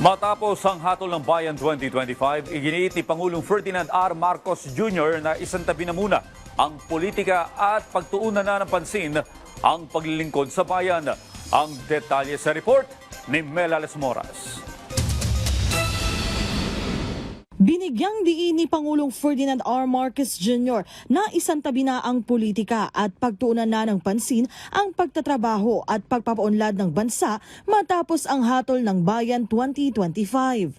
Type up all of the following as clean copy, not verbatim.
Matapos ang Hatol ng Bayan 2025, iginiit ni Pangulong Ferdinand R. Marcos Jr. na isantabi na muna ang politika at pagtuunan na ng pansin ang paglilingkod sa bayan. Ang detalye sa report ni Melales Moras. Binigyang diin ni Pangulong Ferdinand R. Marcos Jr. na isantabi na ang politika at pagtuunan na ng pansin ang pagtatrabaho at pagpapaunlad ng bansa matapos ang Hatol ng Bayan 2025.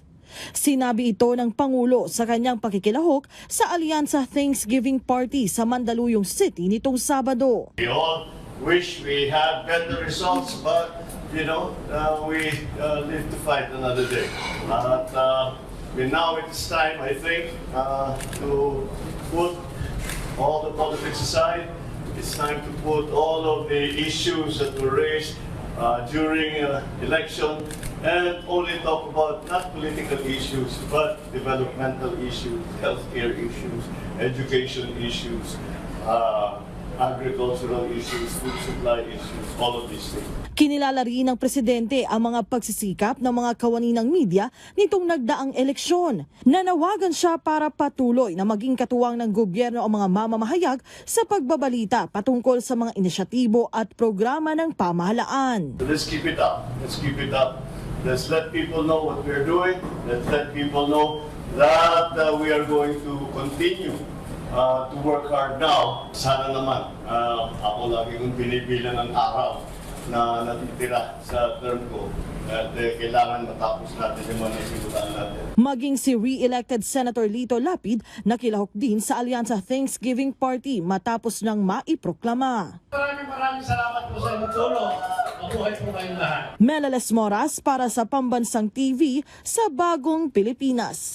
Sinabi ito ng Pangulo sa kanyang pakikilahok sa Alyansa Thanksgiving Party sa Mandaluyong City nitong Sabado. We all wish we had better results, but we live to fight another day. Now it's time, I think, to put all the politics aside. It's time to put all of the issues that were raised during election and only talk about not political issues, but developmental issues, healthcare issues, education issues, agricultural issues, food supply issues, all of these things. Kinilala rin ng Presidente ang mga pagsisikap ng mga kawani ng media nitong nagdaang eleksyon. Nanawagan siya para patuloy na maging katuwang ng gobyerno ang mga mamamahayag sa pagbabalita patungkol sa mga inisyatibo at programa ng pamahalaan. So let's keep it up. Let's keep it up. Let's let people know what we're doing. Let's let people know that we are going to continue to work hard now. Sana naman, ako lagi kong binibilang ang araw na natitira sa term ko at kailangan matapos natin yung mga nasimulan natin. Maging si re-elected Senator Lito Lapid nakilahok din sa Alyansa Thanksgiving Party matapos nang maiproklama. Maraming salamat po sa inyong tulong. Mabuhay po kayong lahat. Melales Moras para sa Pambansang TV sa Bagong Pilipinas.